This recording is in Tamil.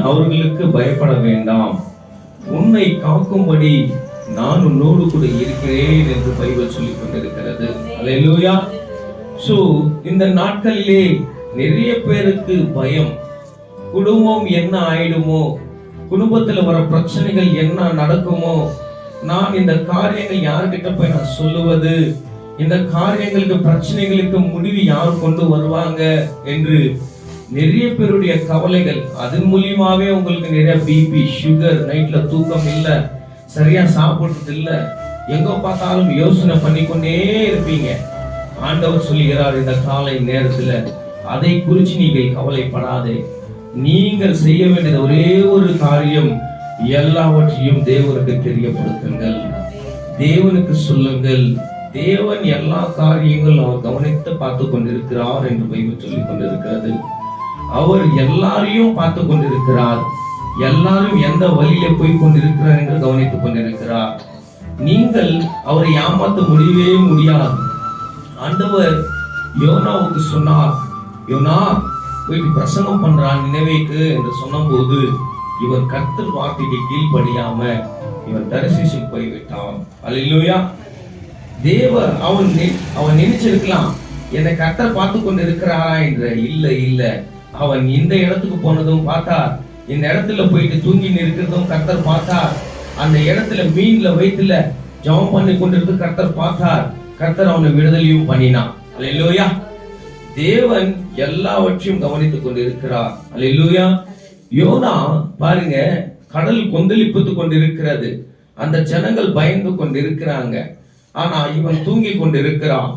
அவர்களுக்கு பயப்பட வேண்டாம், உன்னை காக்கும்படி நான் உன்னோடு கூட இருக்கிறேன் என்று பைபிள் சொல்லிக் கொண்டிருக்கிறது. அல்லேலூயா. சோ இந்த நாட்களிலே நிறைய பேருக்கு பயம், குடும்பம் என்ன ஆயிடுமோ, குடும்பத்துல வர பிரச்சனைகள் என்ன நடக்குமோ, நான் இந்த காரியங்கள் யார்கிட்ட போய் நான் சொல்லுவது, இந்த காரியங்களுக்கு பிரச்சனைகளுக்கு முடிவு யார் கொண்டு வருவாங்க என்று நிறைய பேருடைய கவலைகள். அதன் மூலியமாவே உங்களுக்கு நிறைய பிபி, சுகர், நைட்ல தூக்கம் இல்ல, சரியா சாப்பிடுறது இல்ல, எங்க பார்த்தாலும் யோசனை பண்ணிக்கொண்டே இருப்பீங்க. ஆண்டவர் சொல்லுகிறார் இந்த காலை நேரத்துல, அதை குறித்து நீங்கள் கவலைப்படாதே. நீங்கள் செய்ய வேண்டியது ஒரே ஒரு காரியம், எல்லாவற்றையும் தேவனுக்கு தெரியப்படுத்துங்கள், தேவனுக்கு சொல்லுங்கள். தேவன் எல்லா காரியங்களும் அவர் கவனித்து பார்த்து கொண்டிருக்கிறார் என்று பைபிள் சொல்லிக் கொண்டிருக்கிறது. அவர் எல்லாரையும் பார்த்து கொண்டிருக்கிறார், எல்லாரும் எந்த வழியில போய் கொண்டிருக்கிறார் என்று கவனித்துக் கொண்டிருக்கிறார். நீங்கள் அவரை ஏமாற்ற முடியவே முடியாது. ஆண்டவர் யோனாவுக்கு சொன்னார், யோனா போயிட்டு பிரசங்கம் பண்றான் நினைவேக்கு என்று சொன்னபோது, இவன் கர்த்தர் வார்த்தைக்கு கீழ்ப்படியாம இவன் தரிசிச்சு போய்விட்டான். அல்லேலூயா. தேவன் அவன் நினைச்சிருக்கலாம், என்னை கர்த்தர் பார்த்து கொண்டு இருக்கிறாரா என்ற. இல்ல, அவன் இந்த இடத்துக்கு போனதும் பார்த்தார், இந்த இடத்துல போயிட்டு தூங்கி இருக்கிறதும் கர்த்தர் பார்த்தார், அந்த இடத்துல மீன்ல வயிற்றுல ஜெபம் பண்ணி கொண்டிருக்கு கர்த்தர் பார்த்தார், கர்த்தர் அவனை விடுதலையும் பண்ணினான். அல்லேலூயா. தேவன் எல்லாவற்றையும் கவனித்துக் கொண்டு இருக்கிறார். அல்லேலூயா. யோனா பாருங்க, கடல் கொந்தளிப்புத்து கொண்டிருக்கிறது, அந்த ஜனங்கள் பயந்து கொண்டு இருக்கிறாங்க, ஆனா இவன் தூங்கி கொண்டு இருக்கிறான்.